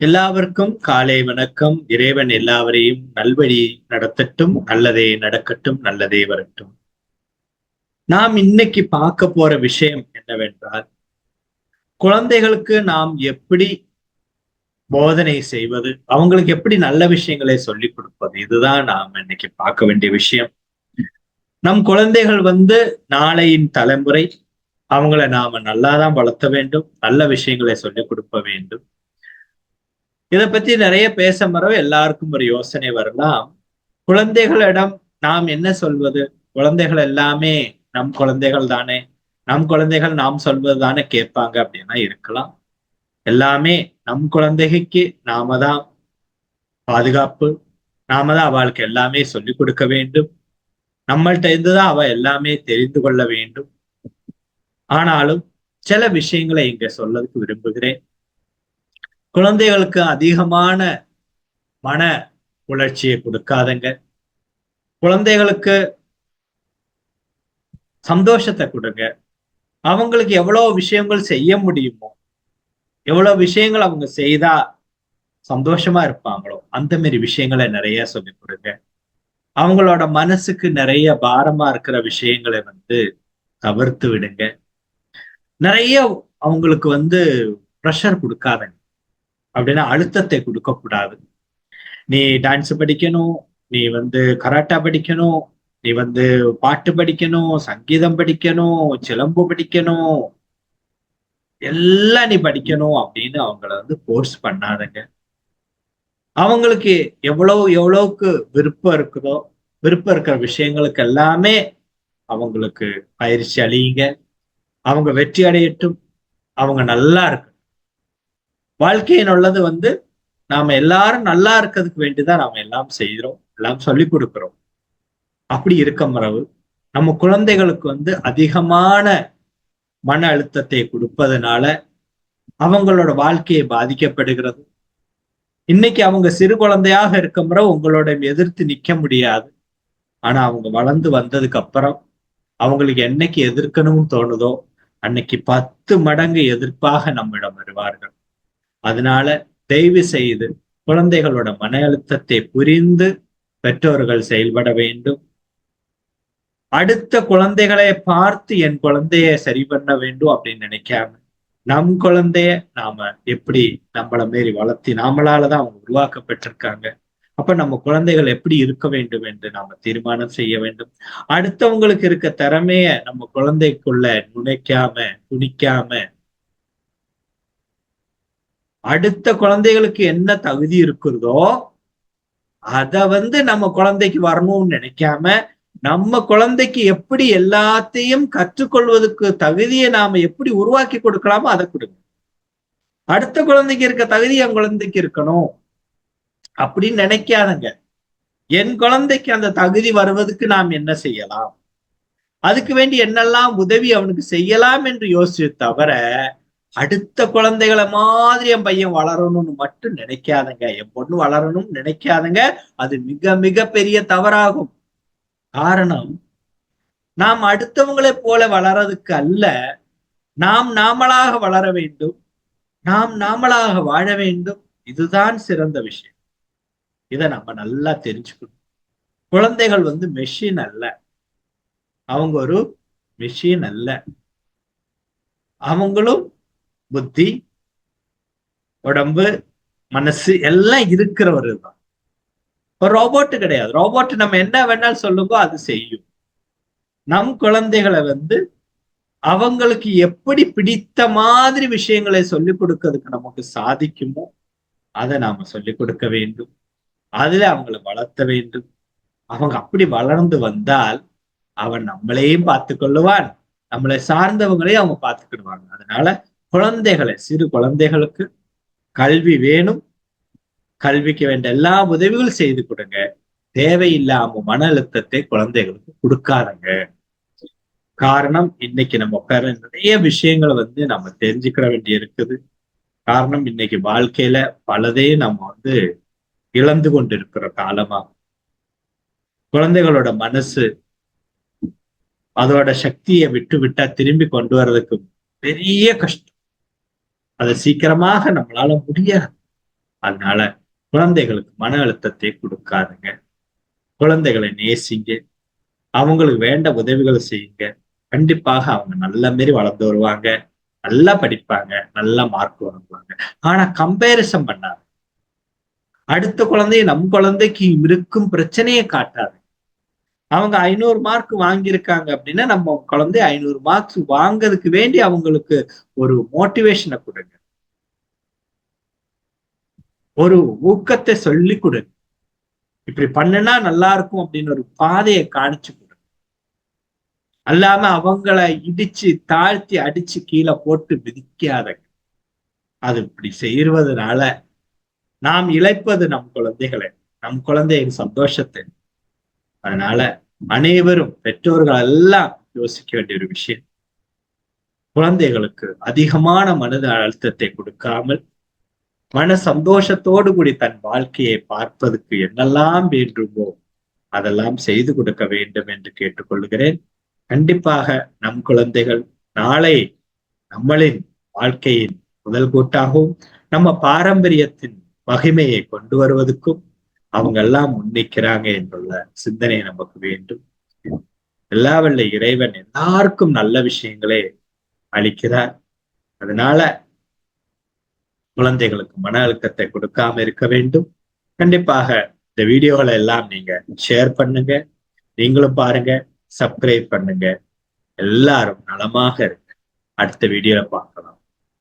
எல்லாருக்கும் காலை வணக்கம். இறைவன் எல்லாவரையும் நல்வழி நடத்தட்டும், நல்லதே நடக்கட்டும், நல்லதே வரட்டும். நாம் இன்னைக்கு பார்க்க போற விஷயம் என்னவென்றால், குழந்தைகளுக்கு நாம் எப்படி போதனை செய்வது, அவங்களுக்கு எப்படி நல்ல விஷயங்களை சொல்லிக் கொடுப்பது, இதுதான் நாம் இன்னைக்கு பார்க்க வேண்டிய விஷயம். நம் குழந்தைகள் நாளையின் தலைமுறை. அவங்கள நாம நல்லாதான் வளர்த்த வேண்டும், நல்ல விஷயங்களை சொல்லிக் கொடுக்க வேண்டும். இதை பத்தி நிறைய பேச மரம் எல்லாருக்கும் ஒரு யோசனை வரலாம். குழந்தைகளிடம் நாம் என்ன சொல்வது? குழந்தைகள் எல்லாமே நம் குழந்தைகள் தானே, நம் குழந்தைகள் நாம் சொல்வது தானே கேட்பாங்க அப்படின்னா இருக்கலாம். எல்லாமே நம் குழந்தைக்கு நாம தான் பாதுகாப்பு, நாம தான் அவளுக்கு எல்லாமே சொல்லிக் கொடுக்க வேண்டும். நம்மள்ட்ட இருந்துதான் அவ எல்லாமே தெரிந்து கொள்ள வேண்டும். ஆனாலும் சில விஷயங்களை இங்க சொல்லதுக்கு விரும்புகிறேன். குழந்தைகளுக்கு அதிகமான மன உணர்ச்சியை கொடுக்காதங்க. குழந்தைகளுக்கு சந்தோஷத்தை கொடுங்க. அவங்களுக்கு எவ்வளவு விஷயங்கள் செய்ய முடியுமோ, எவ்வளவு விஷயங்கள் அவங்க செய்தா சந்தோஷமா இருப்பாங்களோ அந்த மாதிரி விஷயங்களை நிறைய சொல்லிக் கொடுங்க. அவங்களோட மனசுக்கு நிறைய பாரமா இருக்கிற விஷயங்களை தவிர்த்து விடுங்க. நிறைய அவங்களுக்கு ப்ரெஷர் கொடுக்காதங்க. அப்படின்னா அழுத்தத்தை கொடுக்க கூடாது. நீ டான்ஸ் படிக்கணும், நீ கராட்டா படிக்கணும், நீ பாட்டு படிக்கணும், சங்கீதம் படிக்கணும், சிலம்பு படிக்கணும், எல்லாம் நீ படிக்கணும் அப்படின்னு அவங்கள போர்ஸ் பண்ணாதங்க. அவங்களுக்கு எவ்வளவுக்கு விருப்பம் இருக்குதோ, விருப்பம் இருக்கிற விஷயங்களுக்கு எல்லாமே அவங்களுக்கு பயிற்சி அளியுங்க. அவங்க வெற்றி அடையட்டும், அவங்க நல்லா இருக்கு. வாழ்க்கையின் உள்ளது நாம எல்லாரும் நல்லா இருக்கிறதுக்கு வேண்டிதான் நாம எல்லாம் செய்யறோம், எல்லாம் சொல்லிக் கொடுக்கிறோம். அப்படி இருக்க மரபு நம்ம குழந்தைகளுக்கு அதிகமான மன அழுத்தத்தை கொடுப்பதனால அவங்களோட வாழ்க்கையை பாதிக்கப்படுகிறது. இன்னைக்கு அவங்க சிறு குழந்தையாக இருக்க முறை உங்களோட எதிர்த்து நிக்க முடியாது. ஆனா அவங்க வளர்ந்து வந்ததுக்கு அப்புறம் அவங்களுக்கு என்னைக்கு எதிர்க்கணும்னு தோணுதோ அன்னைக்கு 10 மடங்கு எதிர்ப்பாக நம்மிடம் வருவார்கள். அதனால தயவு செய்து குழந்தைகளோட மன அழுத்தத்தை புரிந்து பெற்றோர்கள் செயல்பட வேண்டும். அடுத்த குழந்தைகளை பார்த்து என் குழந்தைய சரி பண்ண வேண்டும் அப்படின்னு நினைக்காம, நம் குழந்தைய நாம எப்படி நம்மள மாரி வளர்த்தி நாமளாலதான் அவங்க உருவாக்கப்பட்டிருக்காங்க. அப்ப நம்ம குழந்தைகள் எப்படி இருக்க வேண்டும் என்று நாம தீர்மானம் செய்ய வேண்டும். அடுத்தவங்களுக்கு இருக்க திறமைய நம்ம குழந்தைக்குள்ள நுழைக்காம துணிக்காம, அடுத்த குழந்தைகளுக்கு என்ன தகுதி இருக்கிறதோ அத நம்ம குழந்தைக்கு வரணும்னு நினைக்காம, நம்ம குழந்தைக்கு எப்படி எல்லாத்தையும் கற்றுக்கொள்வதற்கு தகுதியை நாம எப்படி உருவாக்கி கொடுக்கலாமோ அதை கொடுங்க. அடுத்த குழந்தைக்கு இருக்க தகுதி என் குழந்தைக்கு இருக்கணும் அப்படின்னு நினைக்காதங்க. என் குழந்தைக்கு அந்த தகுதி வருவதற்கு நாம் என்ன செய்யலாம், அதுக்கு வேண்டி என்னெல்லாம் உதவி அவனுக்கு செய்யலாம் என்று யோசிச்சு தவிர, அடுத்த குழந்தைகளை மாதிரி என் பையன் வளரணும்னு மட்டும் நினைக்காதங்க, என் பொண்ணு வளரணும்னு நினைக்காதங்க. அது மிக மிக பெரிய தவறாகும். காரணம், நாம் அடுத்தவங்களை போல வளர்றதுக்கு அல்ல, நாம் நாமளாக வளர வேண்டும், நாம் நாமளாக வாழ வேண்டும். இதுதான் சிறந்த விஷயம். இதை நம்ம நல்லா தெரிஞ்சுக்கணும். குழந்தைகள் மெஷின் அல்ல, அவங்க ஒரு மெஷின் அல்ல. அவங்களும் புத்தி, உடம்பு, மனசு எல்லாம் இருக்கிறவர் தான். ஒரு ரோபோட் கிடையாது. ரோபோட் நம்ம என்ன வேணாலும் சொல்லுங்கோ அது செய்யும். நம் குழந்தைகளை அவங்களுக்கு எப்படி பிடித்த மாதிரி விஷயங்களை சொல்லிக் கொடுக்கறதுக்கு நமக்கு சாதிக்குமோ அதை நாம சொல்லிக் கொடுக்க வேண்டும். அதுல அவங்களை வளர்த்த வேண்டும். அவங்க அப்படி வளர்ந்து வந்தால் அவன் நம்மளையும் பார்த்து கொள்ளுவான், நம்மளை சார்ந்தவங்களையும் அவங்க பார்த்துக்கிடுவாங்க. அதனால குழந்தைகளை, சிறு குழந்தைகளுக்கு கல்வி வேணும். கல்விக்கு வேண்டிய எல்லா உதவிகளும் செய்து கொடுங்க. தேவையில்லாம மன அழுத்தத்தை குழந்தைகளுக்கு கொடுக்காதங்க. காரணம், இன்னைக்கு நம்ம உட்கார நிறைய விஷயங்களை நம்ம தெரிஞ்சுக்கிற வேண்டி இருக்குது. காரணம், இன்னைக்கு வாழ்க்கையில பலதே நம்ம இழந்து கொண்டிருக்கிற காலமா. குழந்தைகளோட மனசு அதோட சக்தியை விட்டு விட்டா திரும்பி கொண்டு வர்றதுக்கு பெரிய கஷ்டம். அதை சீக்கிரமாக நம்மளால முடியாது. அதனால குழந்தைகளுக்கு மன அழுத்தத்தை கொடுக்காதுங்க. குழந்தைகளை நேசிங்க. அவங்களுக்கு வேண்ட உதவிகளை செய்யுங்க. கண்டிப்பாக அவங்க நல்ல மாரி வளர்ந்து வருவாங்க. நல்லா படிப்பாங்க. நல்ல மார்க் வாங்குவாங்க. ஆனா கம்பேரிசன் பண்ணாது. அடுத்த குழந்தைய நம் குழந்தைக்கு இருக்கும் பிரச்சனையை காட்டாது. அவங்க 500 மார்க் வாங்கியிருக்காங்க அப்படின்னா, நம்ம குழந்தை 500 மார்க்ஸ் வாங்கறதுக்கு வேண்டி அவங்களுக்கு ஒரு மோட்டிவேஷன குடுங்க. ஒரு ஊக்கத்த சொல்லிக் குடுங்க. இப்படி பண்ணுனா நல்லா இருக்கும் அப்படின்னு ஒரு பாதைய காணிச்சு குடுங்க. அல்லாம அவங்கள இடிச்சு, தாழ்த்தி, அடிச்சு கீழ போட்டு மிதிக்காதங்க. அது இப்படி செய்வதனால நாம் இழப்பது நம் குழந்தைகளை, நம் குழந்தையின் சந்தோஷத்தை. அதனால அனைவரும் பெற்றோர்கள் எல்லாம் யோசிக்க வேண்டிய ஒரு விஷயம். குழந்தைகளுக்கு அதிகமான மன அழுத்தத்தை கொடுக்காமல், மன சந்தோஷத்தோடு கூடி தன் வாழ்க்கையை பார்ப்பதற்கு என்னெல்லாம் வேண்டுமோ அதெல்லாம் செய்து கொடுக்க வேண்டும் என்று கேட்டுக்கொள்கிறேன். கண்டிப்பாக நம் குழந்தைகள் நாளை நம்மளின் வாழ்க்கையின் முதல் கூட்டாகவும், நம்ம பாரம்பரியத்தின் மகிமையை கொண்டு வருவதற்கும் அவங்க எல்லாம் முன்னிக்கிறாங்க என்றுள்ள சிந்தனை நமக்கு வேண்டும். எல்லா வல்ல இறைவன் எல்லாருக்கும் நல்ல விஷயங்களே அளிக்கிறார். அதனால குழந்தைகளுக்கு மன அழுத்தத்தை கொடுக்காம இருக்க வேண்டும். கண்டிப்பாக இந்த வீடியோகளை எல்லாம் நீங்க ஷேர் பண்ணுங்க. நீங்களும் பாருங்க, சப்ஸ்கிரைப் பண்ணுங்க. எல்லாரும் நலமாக இருங்க. அடுத்த வீடியோல பார்க்கலாம்.